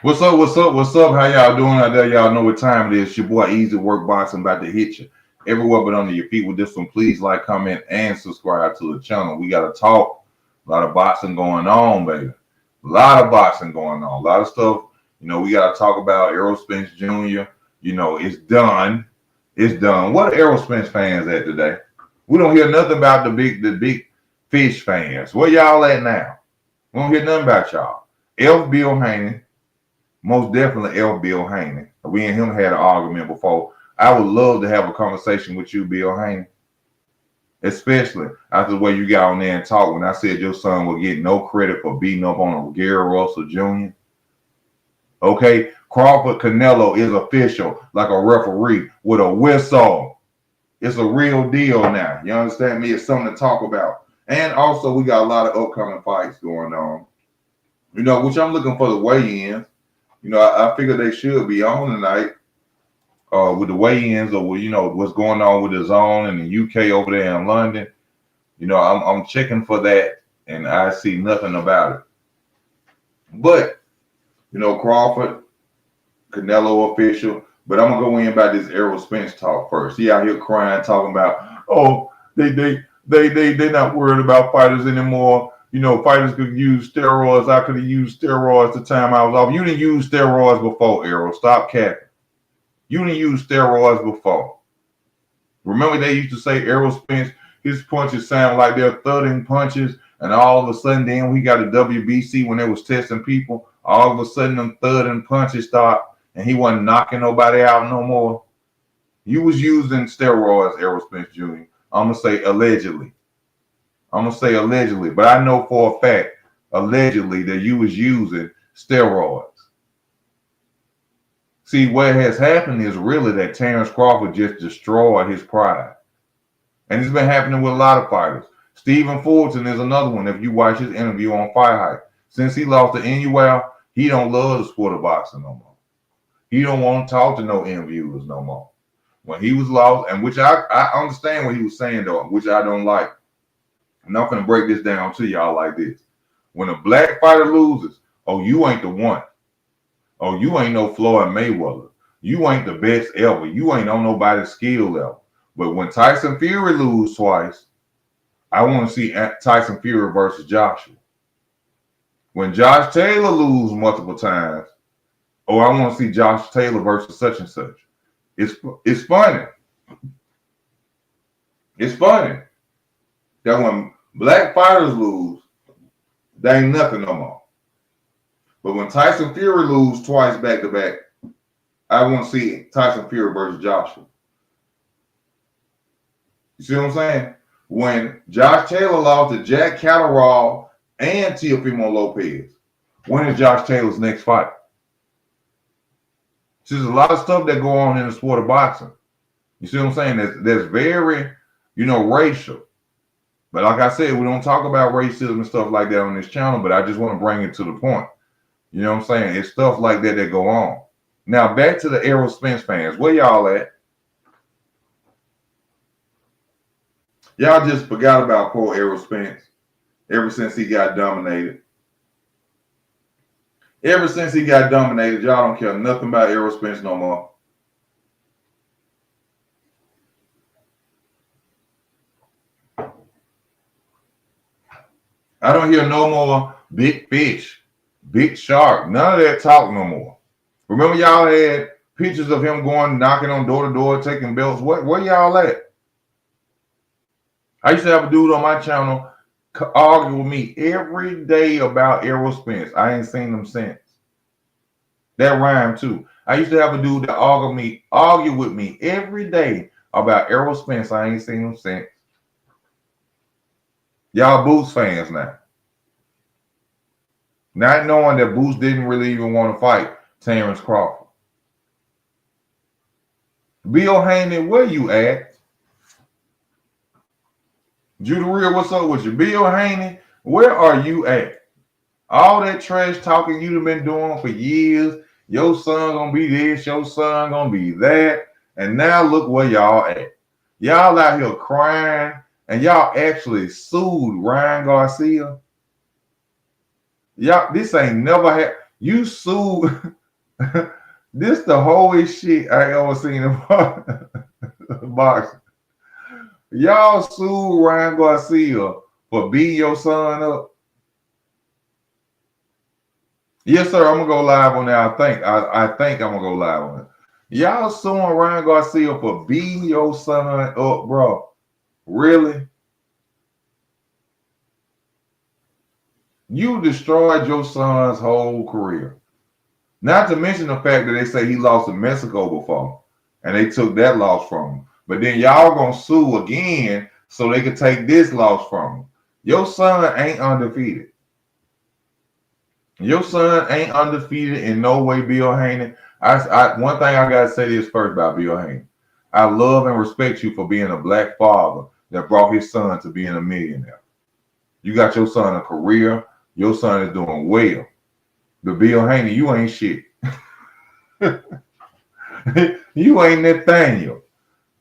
What's up? What's up? What's up? How y'all doing out there? Y'all know what time it is. Your boy Easy Work Boxing about to hit you everywhere but under your feet with this one. Please like, comment, and subscribe to the channel. We got to talk. A lot of boxing going on, baby. A lot of boxing going on. A lot of stuff. We got to talk about Errol Spence Jr. It's done. It's done. What are Errol Spence fans at today? We don't hear nothing about the big fish fans. Where y'all at now? We don't hear nothing about y'all. Bill Haney. Most definitely Bill Haney. We and him had an argument before. I would love to have a conversation with you, Bill Haney. Especially after the way you got on there and talked when I said your son will get no credit for beating up on a Gary Russell Jr. Okay, Crawford Canelo is official, like a referee with a whistle. It's a real deal now. You understand me? It's something to talk about. And also, we got a lot of upcoming fights going on. Which I'm looking for the weigh-ins. I figure they should be on tonight with the weigh-ins or what's going on with the zone in the UK over there in London. I'm checking for that, and I see nothing about it. But Crawford, Canelo official. But I'm gonna go in about this Errol Spence talk first. He out here crying, talking about, oh, they not worried about fighters anymore. Fighters could use steroids. I could have used steroids the time I was off. You didn't use steroids before, Errol. Stop capping. You didn't use steroids before. Remember they used to say Errol Spence, his punches sound like they're thudding punches, and all of a sudden then we got a WBC when they was testing people. All of a sudden them thudding punches stopped, and he wasn't knocking nobody out no more. You was using steroids, Errol Spence Jr. I'm going to say allegedly. But I know for a fact, allegedly, that you was using steroids. See, what has happened is really that Terrence Crawford just destroyed his pride. And it's been happening with a lot of fighters. Stephen Fulton is another one. If you watch his interview on Fight Hype, since he lost to NUL, he don't love the sport of boxing no more. He don't want to talk to no interviewers no more. When he was lost, and which I understand what he was saying though, which I don't like. I'm not going to break this down to y'all like this. When a black fighter loses, oh, you ain't the one. Oh, you ain't no Floyd Mayweather. You ain't the best ever. You ain't on nobody's skill level. But when Tyson Fury loses twice, I want to see Tyson Fury versus Joshua. When Josh Taylor loses multiple times, oh, I want to see Josh Taylor versus such and such. It's funny. It's funny that when black fighters lose, they ain't nothing no more. But when Tyson Fury loses twice back to back, I want to see Tyson Fury versus Joshua. You see what I'm saying? When Josh Taylor lost to Jack Catterall and Teofimo Lopez, when is Josh Taylor's next fight? See, there's a lot of stuff that go on in the sport of boxing. You see what I'm saying? That's very, racial. But like I said, we don't talk about racism and stuff like that on this channel, but I just want to bring it to the point. You know what I'm saying? It's stuff like that go on. Now, back to the Errol Spence fans. Where y'all at? Y'all just forgot about poor Errol Spence ever since he got dominated. Ever since he got dominated, y'all don't care nothing about Errol Spence no more. I don't hear no more big fish, big shark, none of that talk no more. Remember y'all had pictures of him going knocking on door to door, taking belts. Where y'all at? I used to have a dude on my channel argue with me every day about Errol Spence. I ain't seen him since. That rhymed too. I used to have a dude that argue with me every day about Errol Spence. I ain't seen him since. Y'all Boots fans now. Not knowing that Boots didn't really even want to fight Terrence Crawford. Bill Haney, where you at? Judah Real, what's up with you? Bill Haney, where are you at? All that trash talking you've been doing for years. Your son gonna be this, your son gonna be that. And now look where y'all at. Y'all out here crying, and y'all actually sued Ryan Garcia. Y'all, this ain't never happened. You sued. This the wholest shit I ever seen in boxing. Y'all sued Ryan Garcia for beating your son up. Yes, sir. I'm gonna go live on that. I think I'm gonna go live on it. Y'all suing Ryan Garcia for beating your son up, bro. Really? You destroyed your son's whole career. Not to mention the fact that they say he lost in Mexico before, and they took that loss from him. But then y'all gonna sue again so they could take this loss from him. Your son ain't undefeated. Your son ain't undefeated in no way, Bill Haney. One thing I gotta say this first about Bill Haney. I love and respect you for being a black father that brought his son to being a millionaire. You got your son a career. Your son is doing well. But Bill Haney, you ain't shit. You ain't Nathaniel.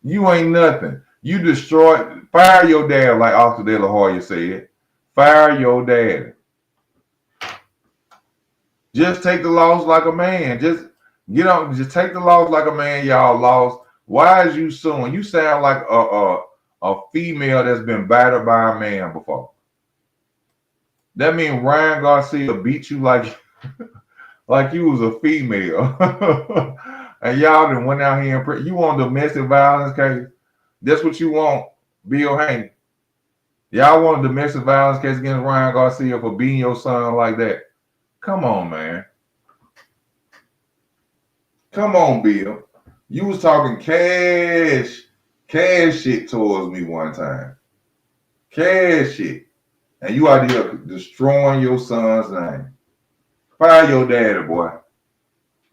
You ain't nothing. You destroyed. Fire your dad, like Oscar De La Hoya said. Fire your dad. Just take the loss like a man. Just get on. Just take the loss like a man. Y'all lost. Why is you suing? You sound like a female that's been battered by a man before. That means Ryan Garcia beat you like you was a female. And y'all done went out here and you want domestic violence case? That's what you want, Bill Haney. Y'all want a domestic violence case against Ryan Garcia for beating your son like that? Come on, man. Come on, Bill. You was talking cash shit towards me one time. Cash shit. And you out here destroying your son's name. Fire your daddy, boy.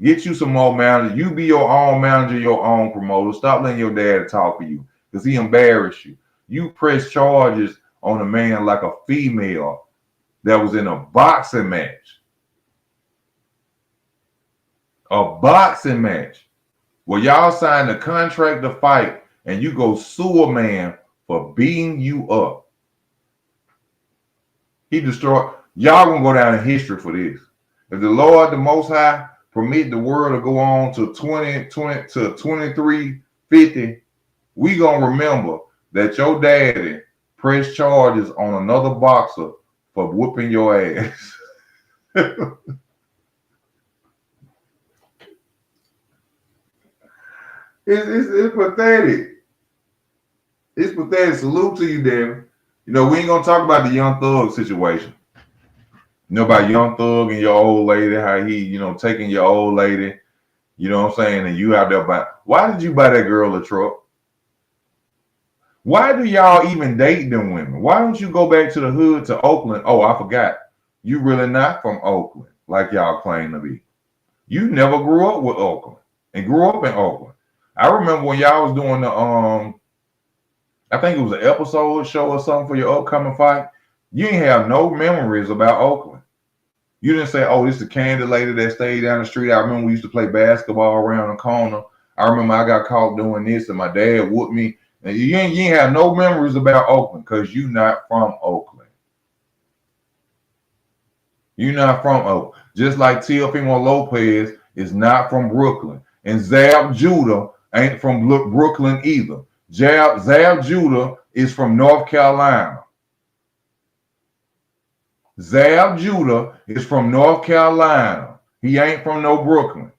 Get you some more managers. You be your own manager, your own promoter. Stop letting your dad talk for you because he embarrassed you. You press charges on a man like a female that was in a boxing match. A boxing match where y'all signed a contract to fight and you go sue a man for beating you up. He destroyed. Y'all gonna go down in history for this. If the Lord, the Most High, permit the world to go on to 2350, we gonna remember that your daddy pressed charges on another boxer for whooping your ass. It's pathetic. It's pathetic. Salute to you, Devin. You know, we ain't gonna talk about the Young Thug situation. You know about Young Thug and your old lady, how he, taking your old lady, you know what I'm saying, and you out there buy. Why did you buy that girl a truck? Why do y'all even date them women? Why don't you go back to the hood to Oakland? Oh, I forgot. You really not from Oakland, like y'all claim to be. You never grew up with Oakland and grew up in Oakland. I remember when y'all was doing the I think it was an episode show or something for your upcoming fight. You ain't have no memories about Oakland. You didn't say, oh, this is the candy lady that stayed down the street. I remember we used to play basketball around the corner. I remember I got caught doing this and my dad whooped me. And you ain't have no memories about Oakland because you not from Oakland. You're not from Oakland. Just like Teofimo Lopez is not from Brooklyn. And Zab Judah ain't from Brooklyn either. Zab Judah is from North Carolina. Zab Judah is from North Carolina. He ain't from no Brooklyn.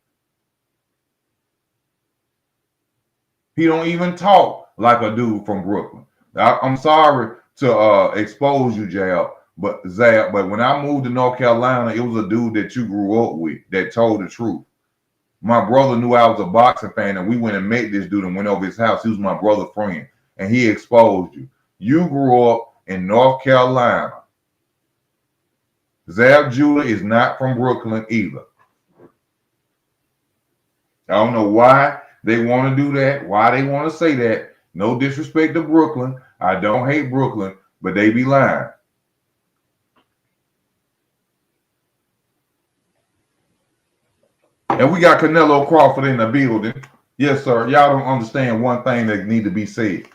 He don't even talk like a dude from Brooklyn. I'm sorry to expose you, but when I moved to North Carolina, it was a dude that you grew up with that told the truth. My brother knew I was a boxing fan, and we went and met this dude and went over his house. He was my brother's friend, and he exposed you. You grew up in North Carolina. Zab Judah is not from Brooklyn either. I don't know why they want to do that, why they want to say that. No disrespect to Brooklyn. I don't hate Brooklyn, but they be lying. And we got Canelo Crawford in the building. Yes, sir. Y'all don't understand one thing that need to be said.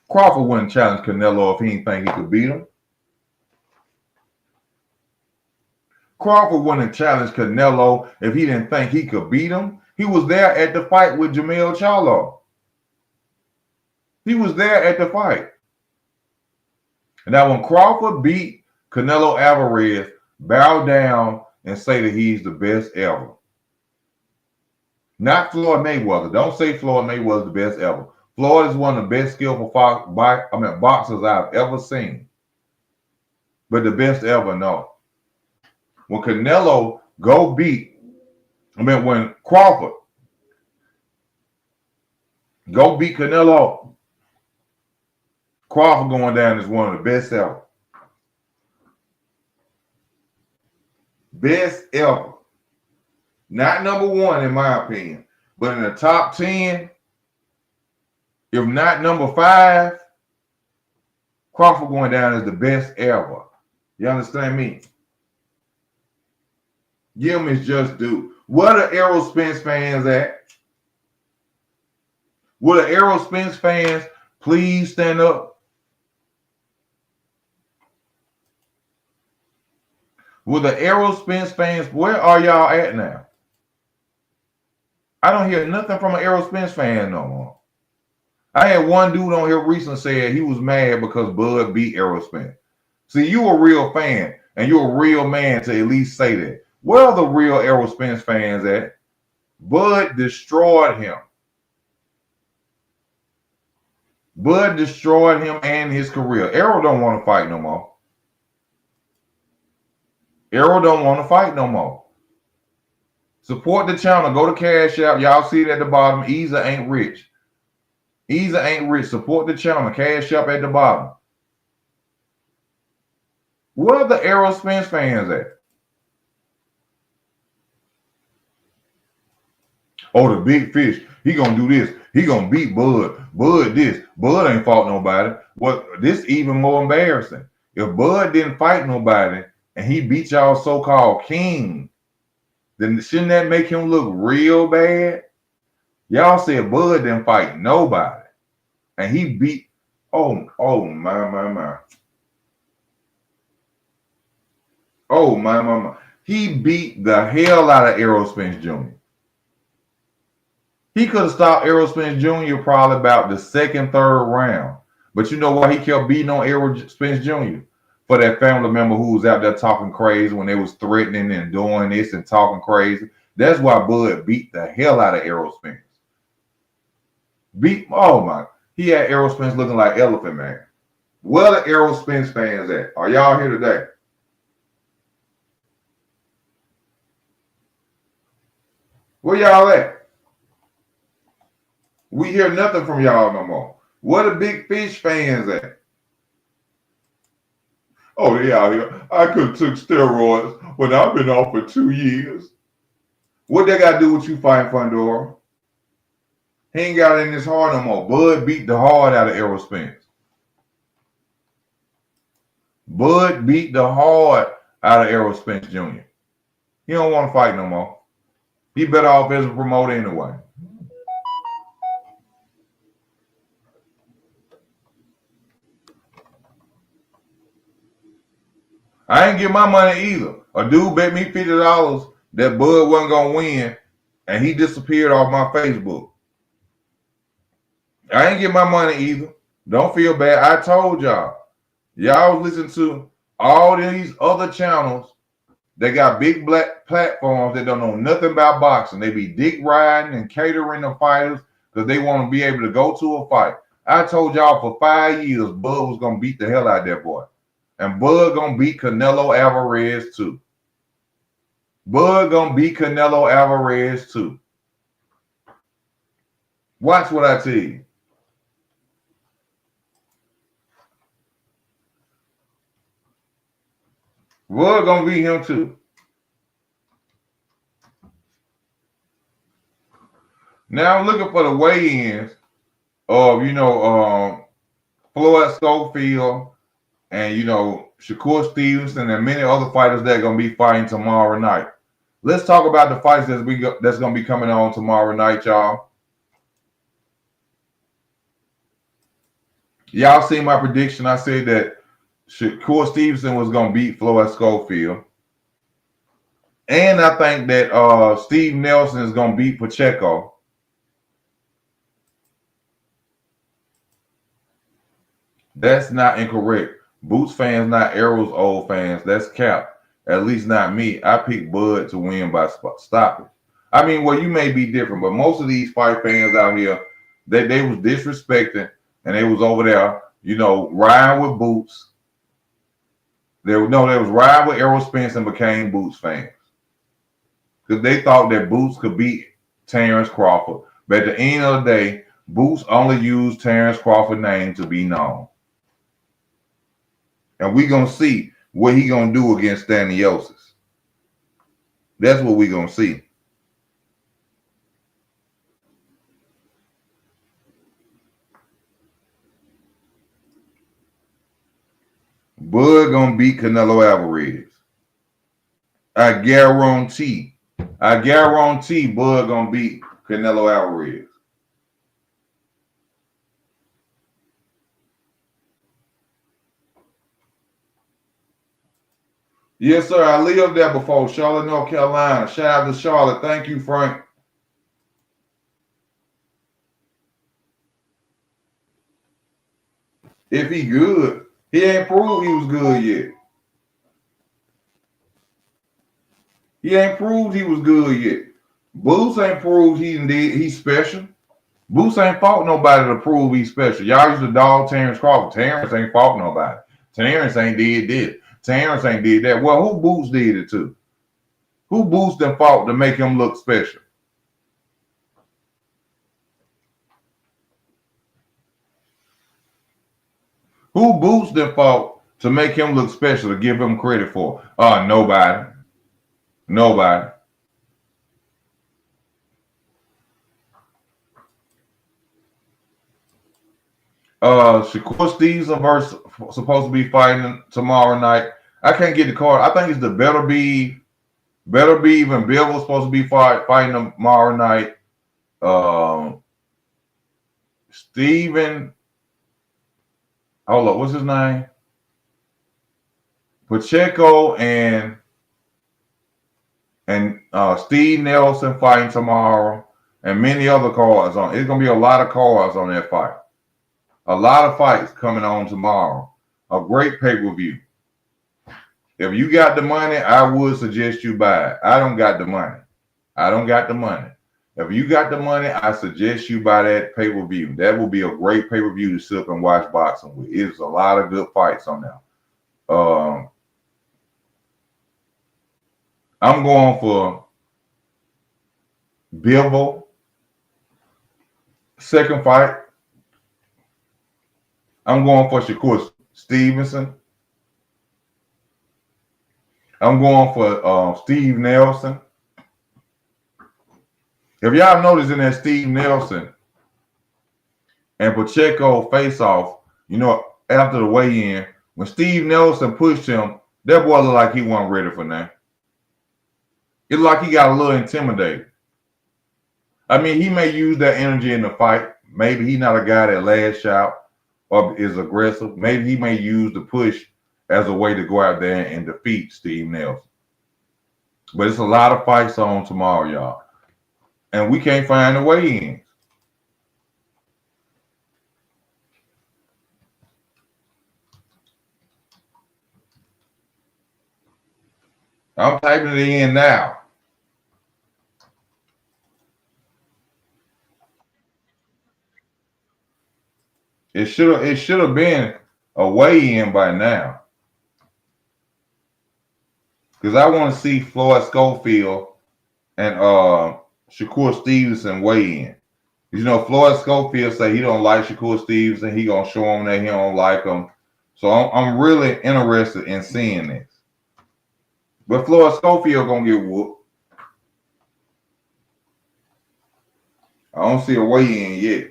Crawford wouldn't challenge Canelo if he didn't think he could beat him. Crawford wouldn't challenge Canelo if he didn't think he could beat him. He was there at the fight with Jamil Charlo. He was there at the fight. And now when Crawford beat Canelo Alvarez, bow down and say that he's the best ever. Not Floyd Mayweather. Don't say Floyd Mayweather's the best ever. Floyd is one of the best skillful boxers I've ever seen. But the best ever, no. When Canelo when Crawford go beat Canelo, Crawford going down is one of the best ever. Best ever. Not number one in my opinion, but in the top 10, if not number 5, Crawford going down is the best ever. You understand me? Give him his just due. Where the Errol Spence fans at? Will the Errol Spence fans please stand up? Will the Errol Spence fans, where are y'all at now? I don't hear nothing from an Errol Spence fan no more. I had one dude on here recently said he was mad because Bud beat Errol Spence. See, you a real fan, and you're a real man to at least say that. Where are the real Errol Spence fans at? Bud destroyed him. Bud destroyed him and his career. Errol don't want to fight no more. Errol don't want to fight no more. Support the channel. Go to Cash App. Y'all see it at the bottom. Easer ain't rich. Easer ain't rich. Support the channel. Cash App at the bottom. Where are the Errol Spence fans at? Oh, the big fish. He gonna do this. He gonna beat Bud. Bud this. Bud ain't fought nobody. Well, this even more embarrassing. If Bud didn't fight nobody and he beat y'all so-called king, then shouldn't that make him look real bad? Y'all said Bud didn't fight nobody. And he beat, oh my. Oh my. He beat the hell out of Errol Spence Jr. He could have stopped Errol Spence Jr. probably about the second, third round. But you know why he kept beating on Errol Spence Jr.? For that family member who was out there talking crazy when they was threatening and doing this and talking crazy. That's why Bud beat the hell out of Errol Spence. He had Errol Spence looking like Elephant Man. Where the Errol Spence fans at? Are y'all here today? Where y'all at? We hear nothing from y'all no more. Where the big fish fans at? Oh, they out here. I could have took steroids when I've been off for 2 years. What they got to do with you fighting Fundora? He ain't got it in his heart no more. Bud beat the hard out of Errol Spence. Bud beat the hard out of Errol Spence Jr. He don't want to fight no more. He better off as a promoter anyway. I ain't get my money either. A dude bet me $50 that Bud wasn't going to win, and he disappeared off my Facebook. I ain't get my money either. Don't feel bad. I told y'all. Y'all was listening to all these other channels that got big black platforms that don't know nothing about boxing. They be dick riding and catering the fighters because they want to be able to go to a fight. I told y'all for 5 years Bud was going to beat the hell out of that boy. And Bud gonna beat Canelo Alvarez too. Bud gonna beat Canelo Alvarez too. Watch what I tell you. Bud gonna beat him too. Now I'm looking for the weigh-ins of Floyd Schofield and Shakur Stevenson and many other fighters that are gonna be fighting tomorrow night. Let's talk about the fights that's gonna be coming on tomorrow night, y'all. Y'all see my prediction. I said that Shakur Stevenson was gonna beat Floyd Schofield. And I think that Steve Nelson is gonna beat Pacheco. That's not incorrect. Boots fans, not Errol's old fans. That's cap. At least not me. I picked Bud to win by stopping. I mean, well, you may be different, but most of these fight fans out here, they was disrespecting and they was over there, riding with Boots. They was riding with Errol Spence and became Boots fans because they thought that Boots could beat Terrence Crawford. But at the end of the day, Boots only used Terrence Crawford's name to be known. And we gonna see what he gonna do against Staniosis. That's what we gonna see. Bud gonna beat Canelo Alvarez. I guarantee Bud gonna beat Canelo Alvarez. Yes, sir. I lived there before, Charlotte, North Carolina. Shout out to Charlotte. Thank you, Frank. If he good, he ain't proved he was good yet. He ain't proved he was good yet. Boots ain't proved he's special. Boots ain't fought nobody to prove he's special. Y'all used to dog Terrence Crawford. Terrence ain't fought nobody. Terrence ain't did this. Terrence ain't did that. Well, who Boots did it to? Who Boots done fought to make him look special? Who Boots done fought to make him look special, to give him credit for? Nobody. Nobody. Shakur Stevenson supposed to be fighting tomorrow night. I can't get the card. I think it's the Better Be and Bill was supposed to be fighting tomorrow night. Steven, hold up, what's his name? Pacheco and Steve Nelson fighting tomorrow, and many other cards on. It's gonna be a lot of cards on that fight. A lot of fights coming on tomorrow. A great pay-per-view. If you got the money, I would suggest you buy it. I don't got the money. If you got the money, I suggest you buy that pay-per-view. That will be a great pay-per-view to sit up and watch boxing with. It's a lot of good fights on there. I'm going for Bivol. Second fight. I'm going for Shakur Stevenson. I'm going for Steve Nelson. If y'all notice in that Steve Nelson and Pacheco face-off, after the weigh-in, when Steve Nelson pushed him, that boy looked like he wasn't ready for that. It looked like he got a little intimidated. I mean, he may use that energy in the fight. Maybe he's not a guy that lash out or is aggressive. Maybe he may use the push as a way to go out there and defeat Steve Nelson. But it's a lot of fights on tomorrow, y'all. And we can't find the weigh-ins. I'm typing it in now. It should have been a weigh-in by now. Because I want to see Floyd Schofield and Shakur Stevenson weigh in. Floyd Schofield say he don't like Shakur Stevenson. He gonna show him that he don't like him. So I'm really interested in seeing this. But Floyd Schofield gonna get whooped. I don't see a weigh-in yet.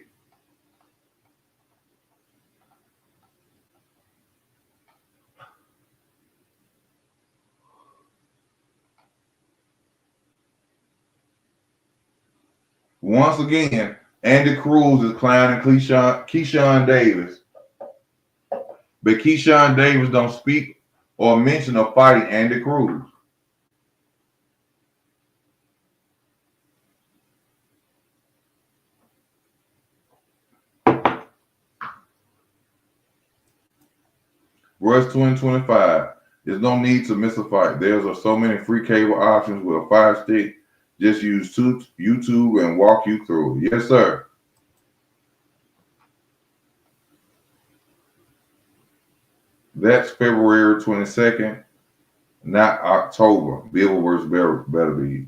Once again, Andy Cruz is clowning Keyshawn Davis. But Keyshawn Davis don't speak or mention of fighting Andy Cruz. Rush 2025. There's no need to miss a fight. There's so many free cable options with a Fire Stick. Just use YouTube and walk you through it. Yes, sir. That's February 22nd, not October. Bill versus better be.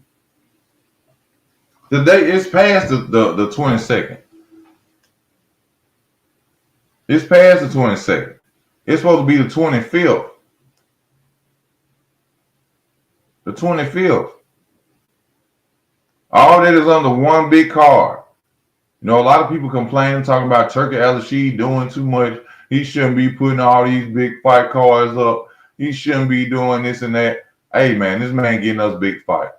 The day is past the 22nd. It's past the 22nd. It's supposed to be the 25th. The 25th. All that is under one big card. You know, a lot of people complaining, talking about Turkey Al-Rashid doing too much. He shouldn't be putting all these big fight cards up. He shouldn't be doing this and that. Hey, man, this man getting us big fights.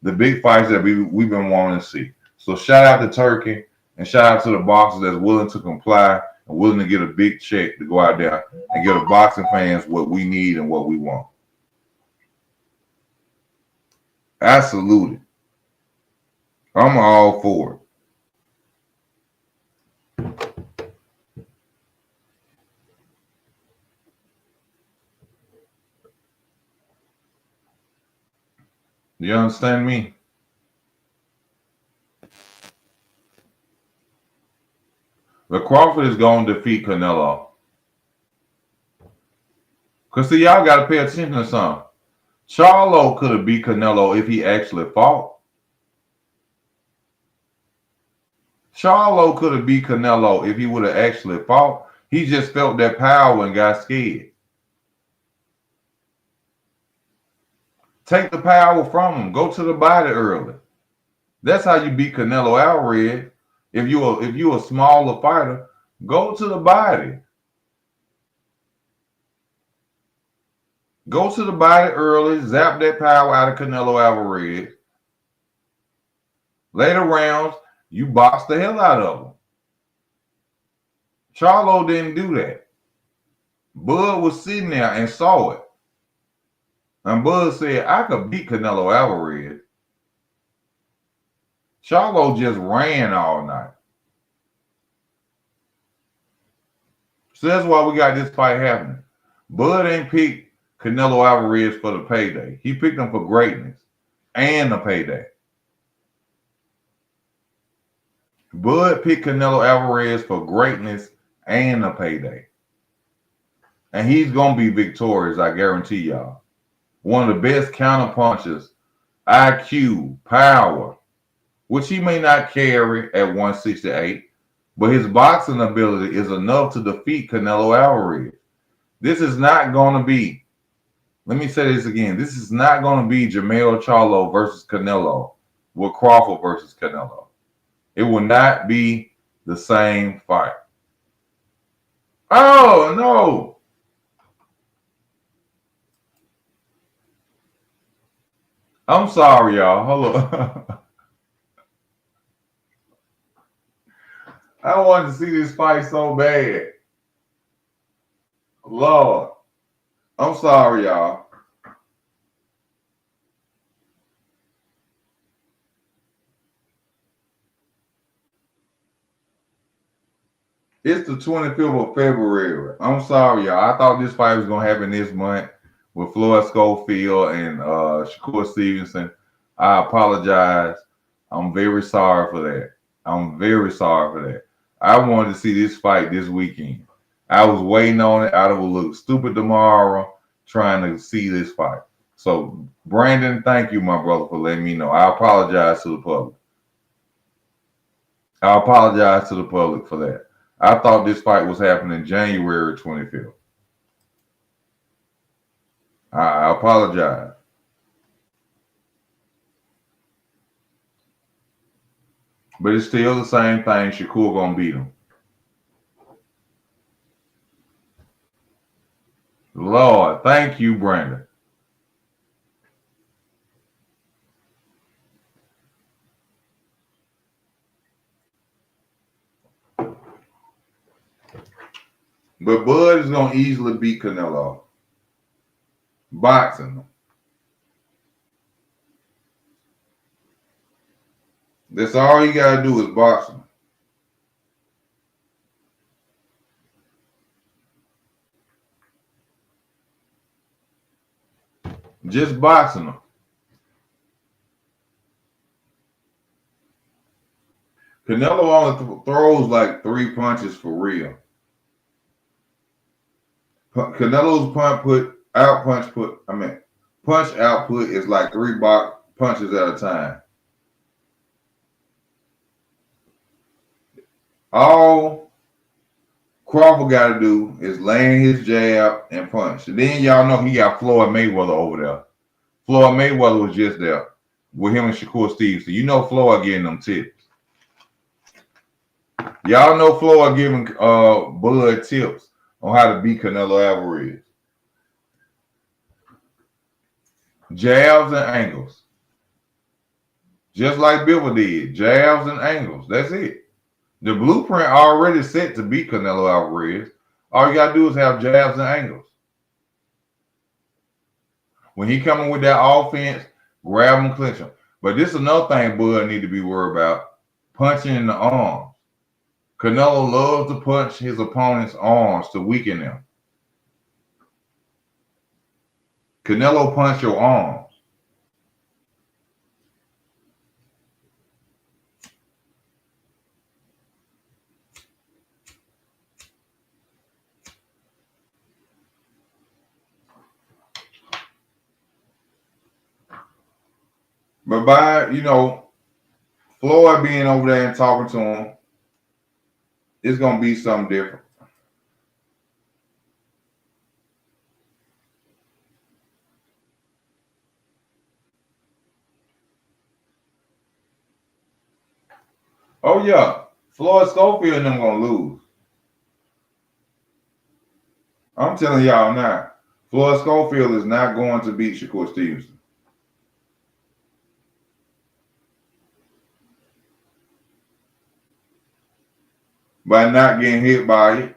The big fights that we've been wanting to see. So shout out to Turkey and shout out to the boxers that's willing to comply and willing to get a big check to go out there and give the boxing fans what we need and what we want. I salute it. I'm all for it. You understand me? But Crawford is going to defeat Canelo. Because, see, y'all got to pay attention to something. Charlo could have beat Canelo if he actually fought. Charlo could have beat Canelo if he would have actually fought. He just felt that power and got scared. Take the power from him. Go to the body early. That's how you beat Canelo Alvarez. If you're a smaller fighter, go to the body. Go to the body early. Zap that power out of Canelo Alvarez. Later rounds, you box the hell out of him. Charlo didn't do that. Bud was sitting there and saw it. And Bud said, I could beat Canelo Alvarez. Charlo just ran all night. So that's why we got this fight happening. Bud ain't picked Canelo Alvarez for the payday. He picked him for greatness and the payday. Bud picked Canelo Alvarez for greatness and the payday. And he's going to be victorious, I guarantee y'all. One of the best counter punchers, IQ, power, which he may not carry at 168, but his boxing ability is enough to defeat Canelo Alvarez. This is not going to be, let me say this again, this is not going to be Jermell Charlo versus Canelo with Crawford versus Canelo. It will not be the same fight. Oh, no. I'm sorry, y'all. Hold on. I wanted to see this fight so bad. Lord. I'm sorry, y'all. It's the 25th of February. I'm sorry, y'all. I thought this fight was going to happen this month with Floyd Schofield and Shakur Stevenson. I apologize. I'm very sorry for that. I'm very sorry for that. I wanted to see this fight this weekend. I was waiting on it. I will look stupid tomorrow trying to see this fight. So, Brandon, thank you, my brother, for letting me know. I apologize to the public. I apologize to the public for that. I thought this fight was happening January 25th. I apologize. But it's still the same thing. Shakur gonna beat him. Lord, thank you, Brandon. But Bud is gonna easily beat Canelo. Boxing. That's all you gotta do is boxing. Just boxing him. Canelo only throws like 3 punches for real. Canelo's punch output is like 3 punches at a time. All Crawford got to do is land his jab and punch. And then y'all know he got Floyd Mayweather over there. Floyd Mayweather was just there with him and Shakur Stevenson. You know Floyd getting them tips. Y'all know Floyd giving Bud tips on how to beat Canelo Alvarez. Jabs and angles. Just like Bivol did. Jabs and angles. That's it. The blueprint already set to beat Canelo Alvarez. All you got to do is have jabs and angles. When he coming with that offense, grab him, clinch him. But this is another thing Bud need to be worried about. Punching in the arms. Canelo loves to punch his opponent's arms to weaken them. Canelo punch your arms. But by, Floyd being over there and talking to him, it's going to be something different. Oh, yeah. Floyd Schofield and them going to lose. I'm telling y'all now, Floyd Schofield is not going to beat Shakur Stevenson. By not getting hit by it.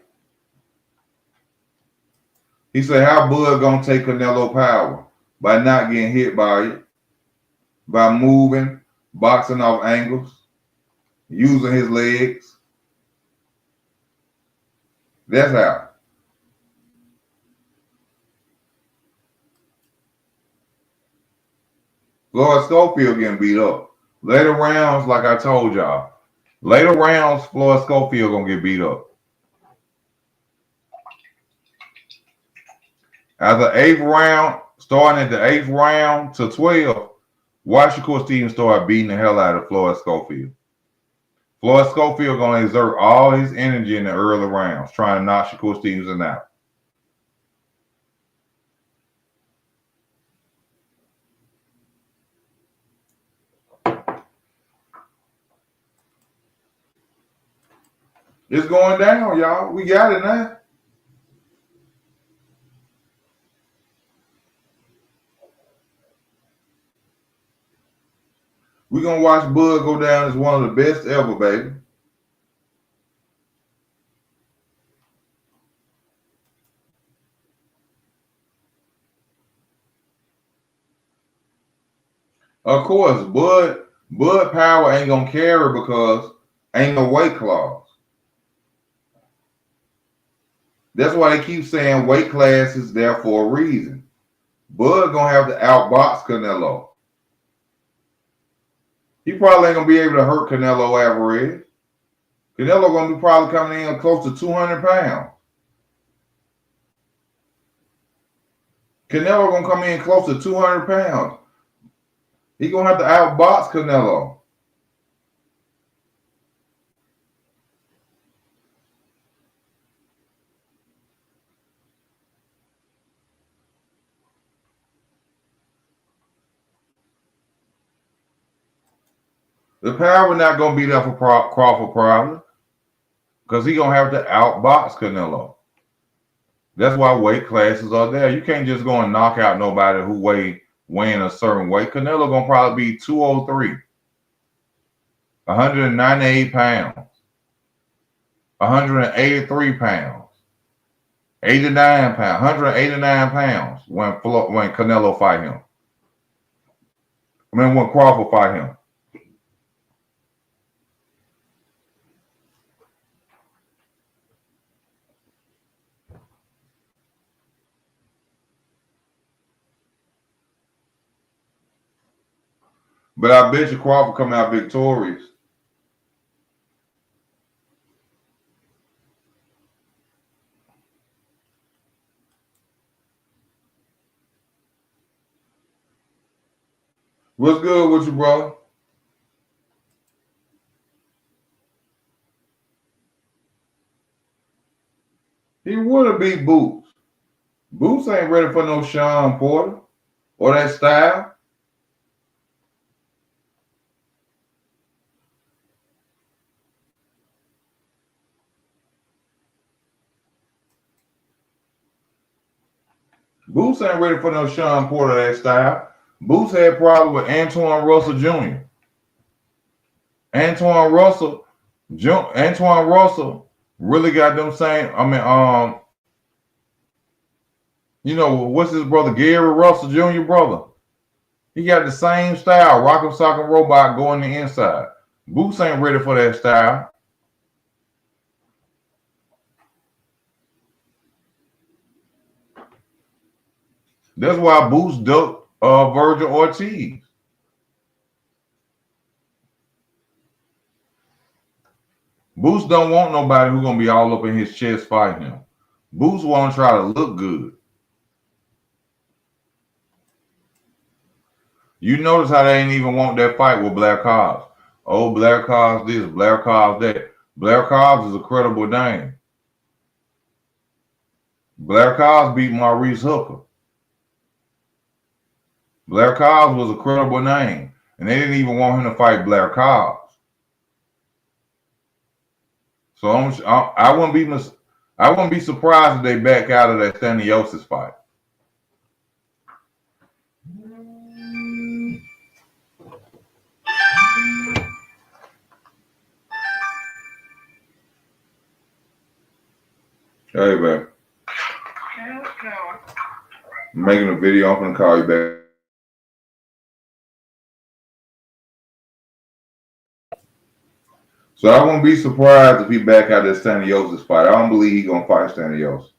He said, how Bud going to take Canelo power? By not getting hit by it. By moving, boxing off angles, using his legs. That's how. Floyd Schofield getting beat up. Later rounds, like I told y'all, later rounds, Floyd Schofield going to get beat up. At the 8th round, starting at the 8th round to 12, watch Shakur Stevenson start beating the hell out of Floyd Schofield. Floyd Schofield going to exert all his energy in the early rounds, trying to knock Shakur Stevenson out. It's going down, y'all. We got it now. We're going to watch Bud go down as one of the best ever, baby. Of course, Bud power ain't going to carry because ain't no weight class. That's why they keep saying weight class is there for a reason. Bud going to have to outbox Canelo. He probably ain't going to be able to hurt Canelo Alvarez. Canelo going to be probably coming in close to 200 pounds. Canelo going to come in close to 200 pounds. He going to have to outbox Canelo. The power not going to be there for Crawford probably because he going to have to outbox Canelo. That's why weight classes are there. You can't just go and knock out nobody who weighing a certain weight. Canelo going to probably be 203, 198 pounds, 183 pounds, 89 pounds, 189 pounds when Canelo fight him. When Crawford fight him. But I bet you Crawford come out victorious. What's good with you, brother? He would have beat Boots. Boots ain't ready for no Sean Porter or that style. Boots ain't ready for no Sean Porter that style. Boots had problems with Antoine Russell Jr. Antoine Russell really got them saying, what's his brother, Gary Russell Jr. brother? He got the same style, rock'em sock'em robot going the inside. Boots ain't ready for that style. That's why Boots ducked Virgil Ortiz. Boots don't want nobody who's gonna be all up in his chest fighting him. Boots want to try to look good. You notice how they ain't even want that fight with Black Hobbs. Oh, Black Hobbs this, Black Hobbs that. Black Hobbs is a credible name. Black Hobbs beat Maurice Hooker. Black Hobbs was a credible name, and they didn't even want him to fight Black Hobbs. So I wouldn't be surprised if they back out of that Staniosis fight. Hey, man. I'm making a video. I'm gonna call you back. So I won't be surprised if he back out of that Staniosis fight. I don't believe he's gonna fight Staniosis.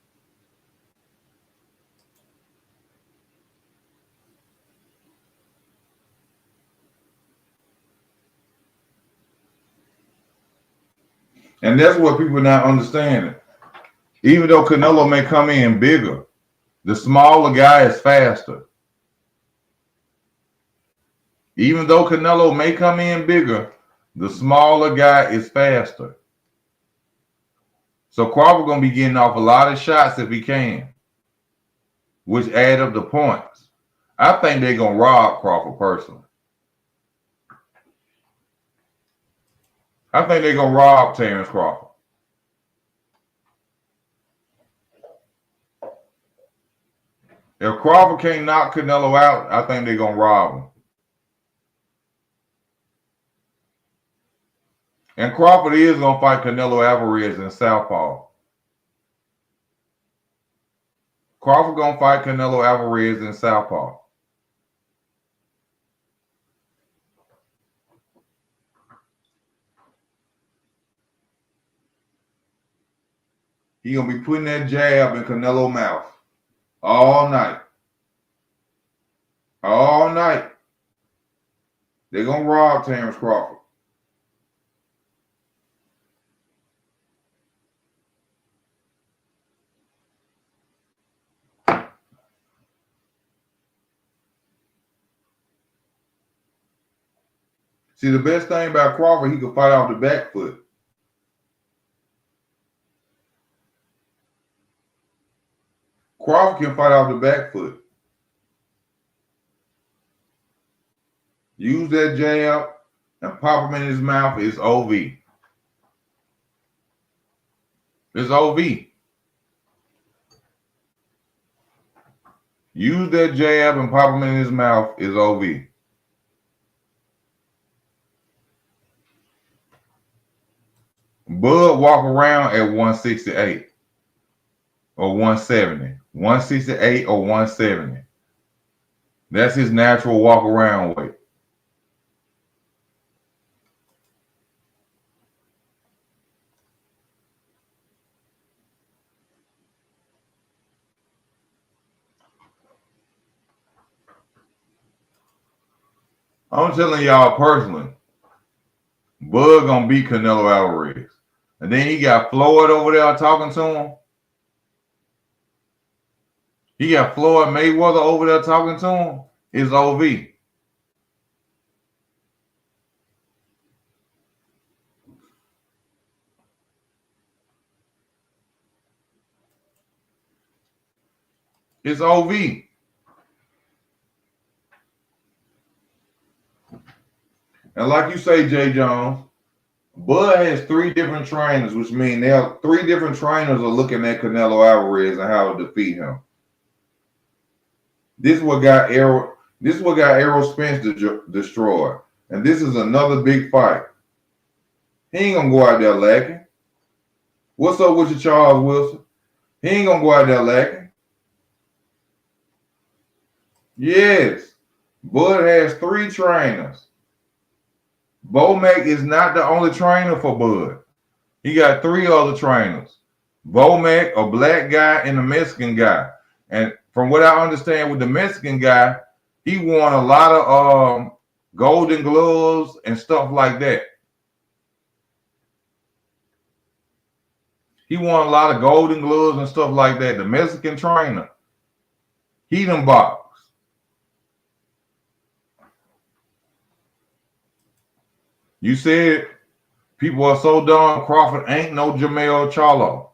And that's what people not understanding. Even though Canelo may come in bigger, the smaller guy is faster. Even though Canelo may come in bigger, the smaller guy is faster. So Crawford gonna be getting off a lot of shots if he can, which add up the points. I think they're gonna rob Crawford personally. I think they're gonna rob Terrence Crawford. If Crawford can't knock Canelo out, I think they're gonna rob him. And Crawford is gonna fight Canelo Alvarez in Southpaw. Crawford gonna fight Canelo Alvarez in Southpaw. He gonna be putting that jab in Canelo's mouth all night. All night. They're gonna rob Terrence Crawford. See, the best thing about Crawford, he can fight off the back foot. Crawford can fight off the back foot. Use that jab and pop him in his mouth. It's OV. It's OV. Use that jab and pop him in his mouth. It's OV. Bud walk around at 168 or 170. 168 or 170. That's his natural walk around weight. I'm telling y'all personally, Bud gonna beat Canelo Alvarez. And then he got Floyd over there talking to him. He got Floyd Mayweather over there talking to him. It's OV. It's OV. And like you say, Jay Jones, Bud has 3 different trainers, which means there are 3 different trainers are looking at Canelo Alvarez and how to defeat him. This is what got Errol Spence destroyed. And this is another big fight. He ain't gonna go out there lacking. What's up with your Charles Wilson? He ain't gonna go out there lacking. Yes. Bud has 3 trainers. Bomac is not the only trainer for Bud. He got 3 other trainers. Bomac, a black guy, and a Mexican guy. And from what I understand with the Mexican guy, he won a lot of golden gloves and stuff like that. He won a lot of golden gloves and stuff like that. The Mexican trainer, he done box. You said people are so dumb. Crawford ain't no Jamel Charlo.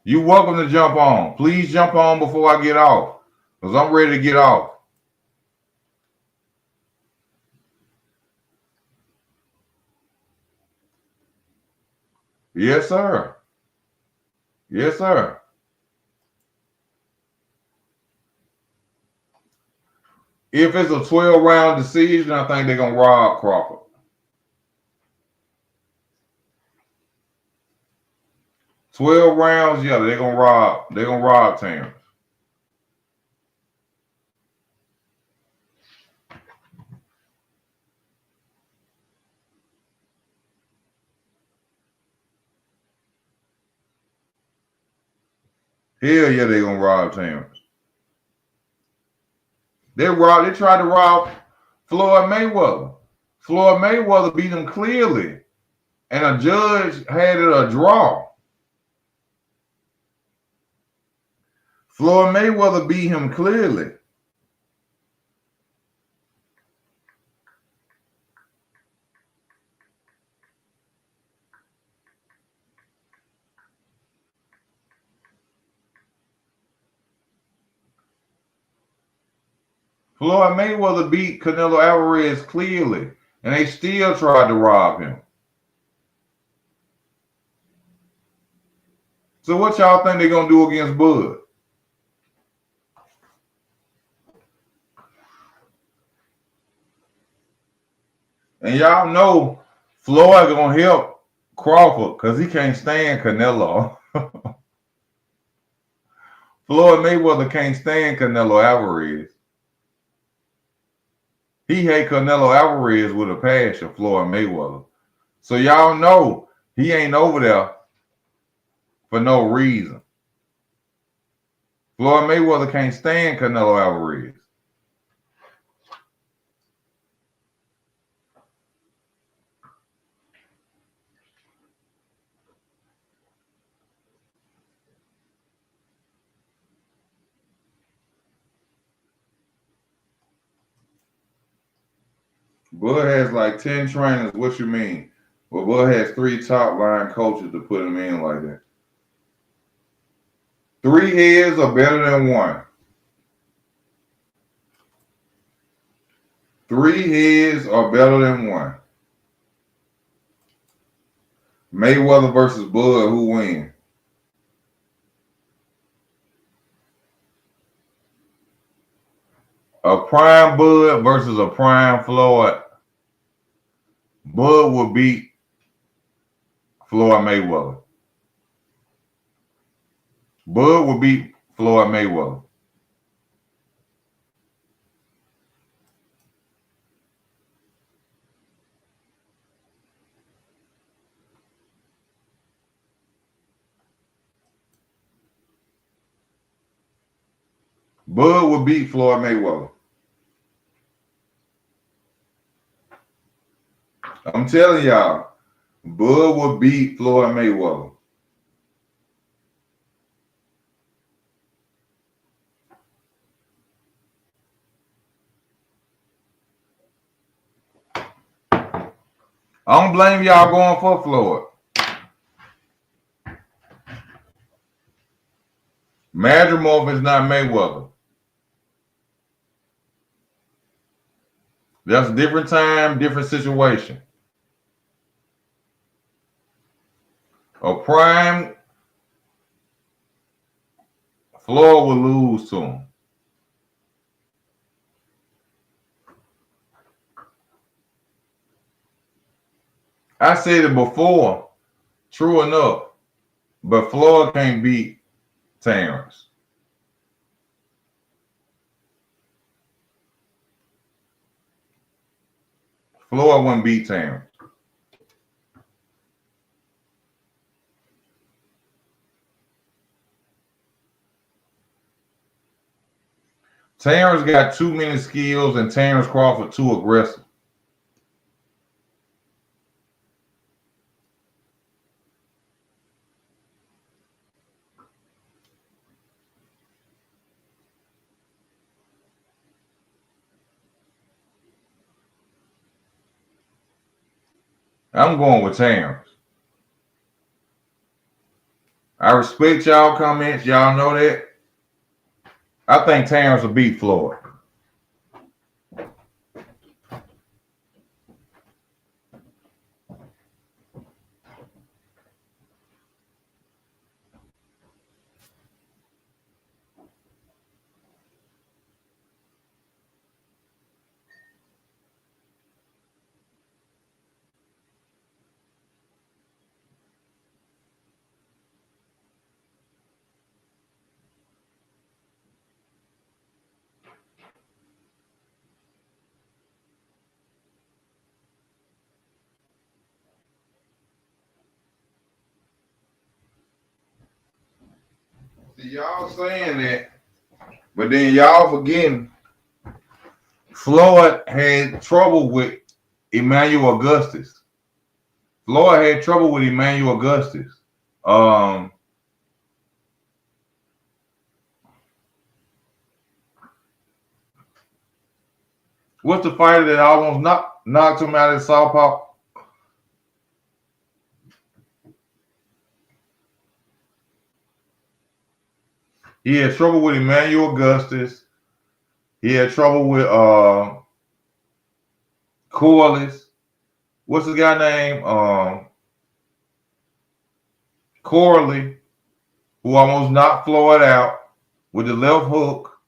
You welcome to jump on. Please jump on before I get off, because I'm ready to get off. Yes, sir. Yes, sir. If it's a 12-round decision, I think they're going to rob Crawford. 12 rounds, yeah, they're going to rob Terrence. Hell yeah, they're going to rob Terrence. They tried to rob Floyd Mayweather. Floyd Mayweather beat him clearly, and a judge had it a draw. Floyd Mayweather beat him clearly. Floyd Mayweather beat Canelo Alvarez clearly, and they still tried to rob him. So what y'all think they're going to do against Bud? And y'all know Floyd going to help Crawford because he can't stand Canelo. Floyd Mayweather can't stand Canelo Alvarez. He hate Canelo Alvarez with a passion, Floyd Mayweather. So y'all know he ain't over there for no reason. Floyd Mayweather can't stand Canelo Alvarez. Bud has like 10 trainers. What you mean? Well, Bud has 3 top line coaches to put him in like that. 3 heads are better than 1. 3 heads are better than 1. Mayweather versus Bud, who wins? A prime Bud versus a prime Floyd. Bud will beat Floyd Mayweather. Bud will beat Floyd Mayweather. Bud will beat Floyd Mayweather. I'm telling y'all, Bud will beat Floyd Mayweather. I don't blame y'all going for Floyd. Madrimov is not Mayweather. That's a different time, different situation. A prime Floyd will lose to him. I said it before, true enough, but Floyd can't beat Terrence. Floyd wouldn't beat Terrence. Terrence got too many skills and Terrence Crawford too aggressive. I'm going with Terrence. I respect y'all comments. Y'all know that. I think Terrence will beat Floyd. See, y'all saying that, but then y'all forgetting Floyd had trouble with Emmanuel Augustus. Floyd had trouble with Emmanuel Augustus. What's the fighter that almost knocked him out of the southpaw? He had trouble with Emmanuel Augustus. He had trouble with Corliss. What's the guy name? Corley, who almost knocked Floyd out with the left hook.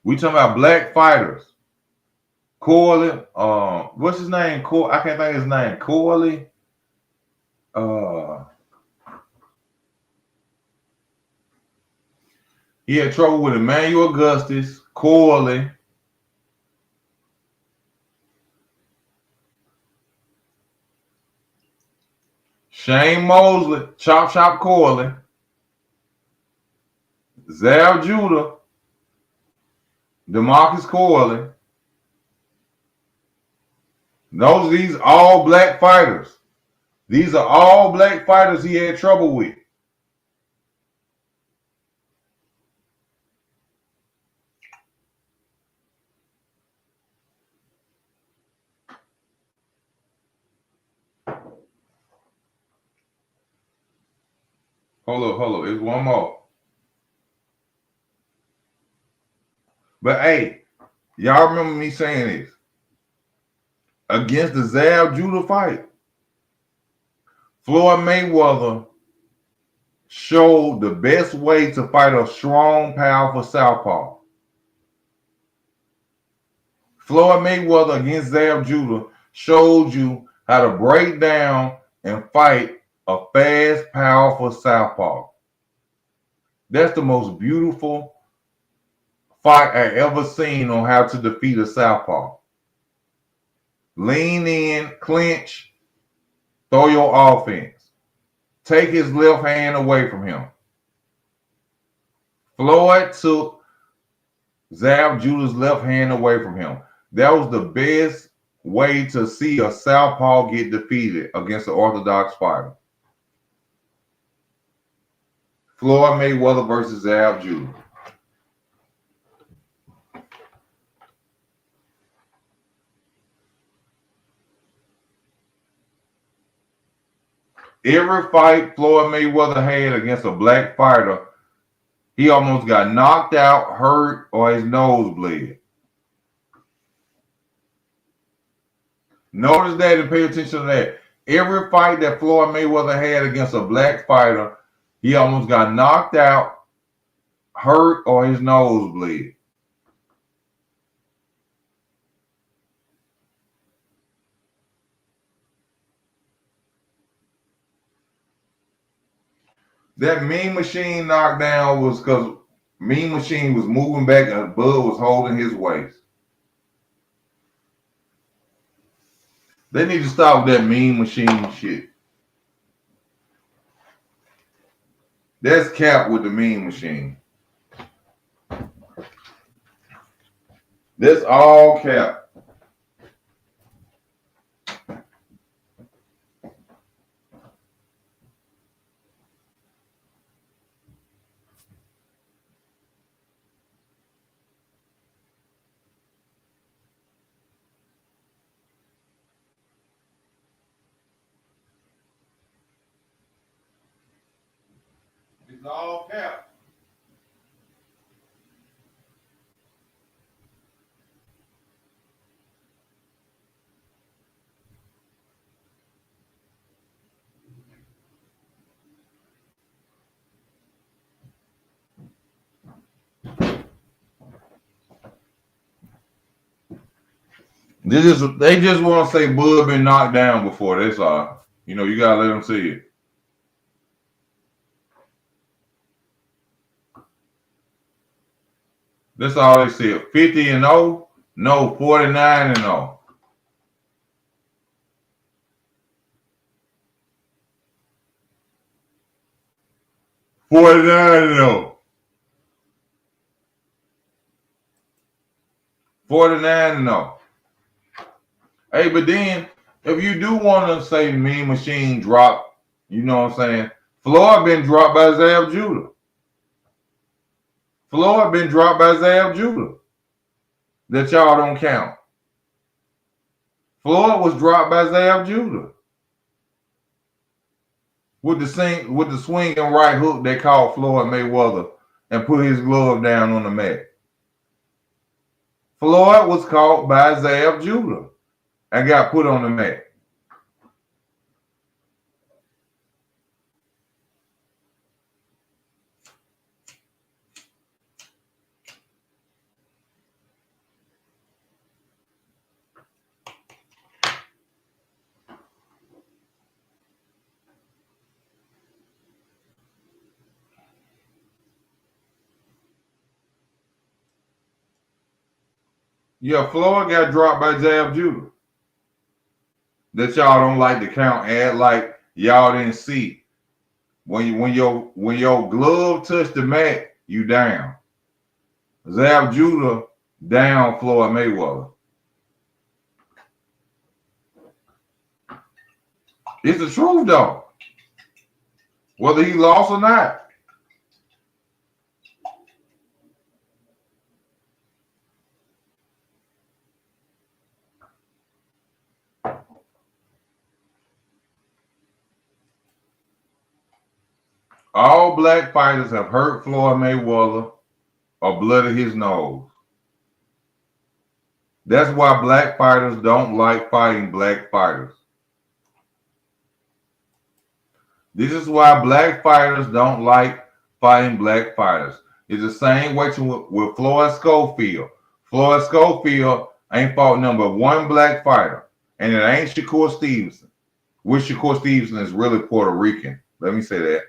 We talking about black fighters. Corley, what's his name? I can't think of his name. Corley. He had trouble with Emmanuel Augustus, Corley. Shane Mosley, Chop Corley, Zal Judah, DeMarcus Corley. These all black fighters. These are all black fighters he had trouble with. Hold up. It's one more. But hey, y'all remember me saying this. Against the Zal Judah fight, Floyd Mayweather showed the best way to fight a strong, powerful southpaw. Floyd Mayweather against Zal Judah showed you how to break down and fight a fast, powerful southpaw. That's the most beautiful fight I ever seen on how to defeat a southpaw. Lean in, clinch, throw your offense. Take his left hand away from him. Floyd took Zal Judah's left hand away from him. That was the best way to see a southpaw get defeated against an orthodox fighter? Floyd Mayweather versus Al Judah. Every fight Floyd Mayweather had against a black fighter, he almost got knocked out, hurt, or his nose bled. Notice that and pay attention to that. Every fight that Floyd Mayweather had against a black fighter, he almost got knocked out, hurt, or his nose bled. That Mean Machine knockdown was because Mean Machine was moving back and Bud was holding his waist. They need to stop with that Mean Machine shit. That's cap with the Mean Machine. That's all cap. It's all cap. They just want to say Bud been knocked down before. That's all. You know, you gotta let them see it. That's all they said. 50-0? No, 49-0. $49-0. $49-0. Hey, but then if you do want to say Mean Machine drop, you know what I'm saying? Floyd been dropped by Zab Judah. Floyd been dropped by Zab Judah. That y'all don't count. Floyd was dropped by Zab Judah. With the swinging right hook they called Floyd Mayweather and put his glove down on the mat. Floyd was caught by Zab Judah and got put on the mat. Yeah, Floyd got dropped by Zab Judah. That y'all don't like to count, add like y'all didn't see. When your glove touched the mat, you down. Zab Judah down Floyd Mayweather. It's the truth though. Whether he lost or not. All black fighters have hurt Floyd Mayweather or blooded his nose. That's why black fighters don't like fighting black fighters. This is why black fighters don't like fighting black fighters. It's the same way with Floyd Schofield. Floyd Schofield ain't fought number one black fighter, and it ain't Shakur Stevenson. Which Shakur Stevenson is really Puerto Rican. Let me say that.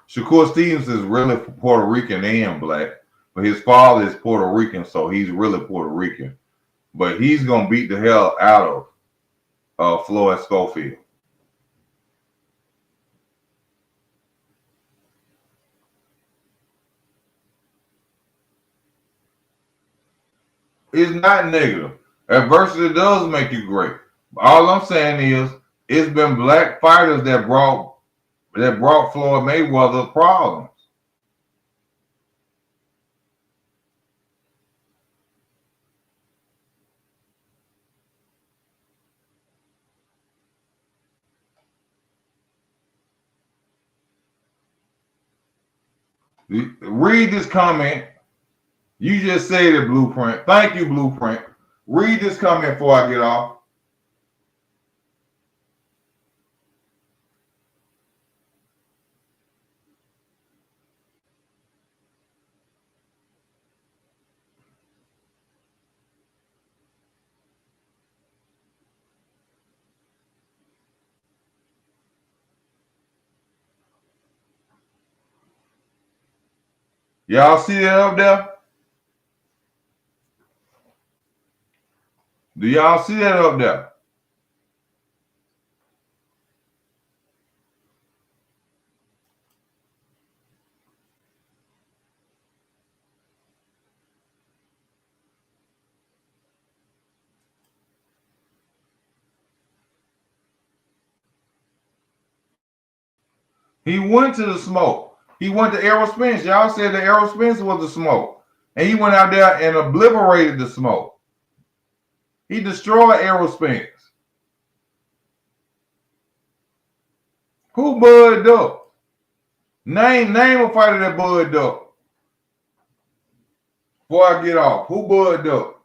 Shakur Stevenson is really Puerto Rican and black, but his father is Puerto Rican, so he's really Puerto Rican. But he's gonna beat the hell out of Floyd Schofield. It's not negative. Adversity does make you great. All I'm saying is, it's been black fighters that brought Floyd Mayweather problems. Read this comment. You just said it, Blueprint. Thank you, Blueprint. Read this comment before I get off. Y'all see that up there? Do y'all see that up there? He went to the smoke. He went to Errol Spence. Y'all said that Errol Spence was the smoke. And he went out there and obliterated the smoke. He destroyed Errol Spence. Who budded up? Name a fighter that budded up. Before I get off, who budded up?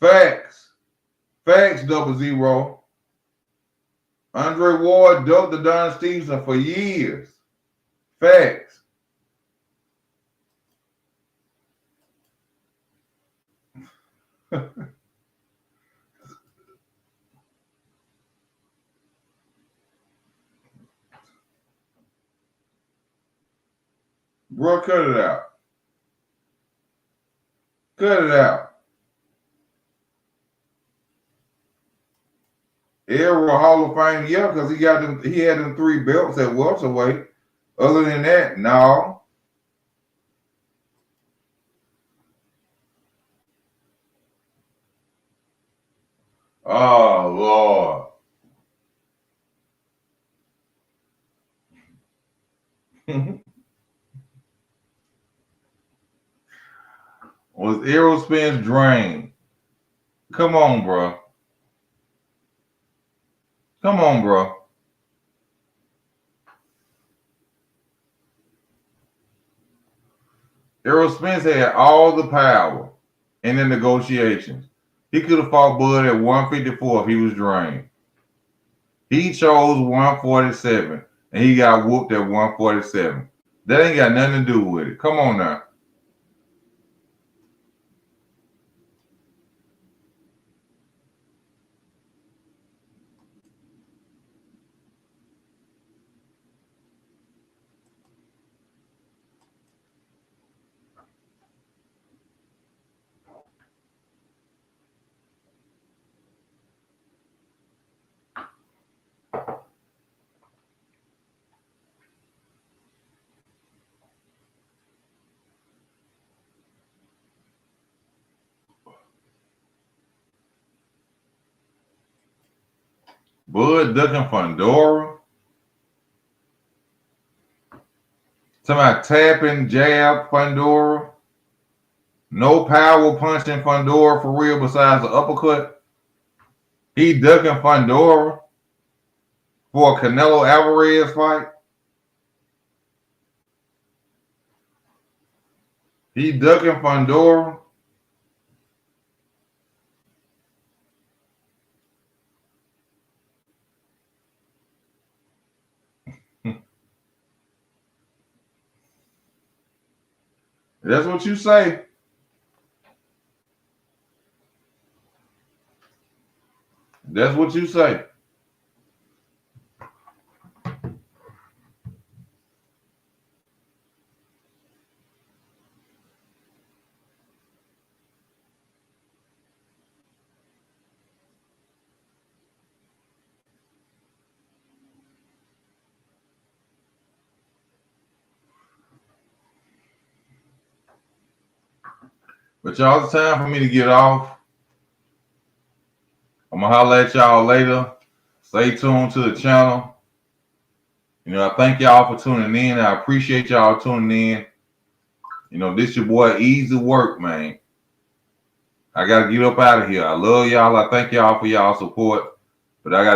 Facts. Facts, 00. Andre Ward ducked the Don Stevenson for years. Facts. Bro, cut it out. Cut it out. Errol Hall of Fame, yeah, because he had them 3 belts at welterweight. Other than that, no. Oh Lord. Was Errol Spence drained? Come on, bro. Come on, bro. Errol Spence had all the power in the negotiations. He could have fought Bud at 154 if he was drained. He chose 147, and he got whooped at 147. That ain't got nothing to do with it. Come on now. Bud ducking Fundora. Somebody tapping, jab, Fundora. No power punching Fundora for real besides the uppercut. He ducking Fundora for a Canelo Alvarez fight. He ducking Fundora. That's what you say. That's what you say. But y'all, it's time for me to get off. I'm gonna holler at y'all later. Stay tuned to the channel. You know, I thank y'all for tuning in. I appreciate y'all tuning in. You know, this your boy Easy Work, man. I gotta get up out of here. I love y'all. I thank y'all for y'all support. But I got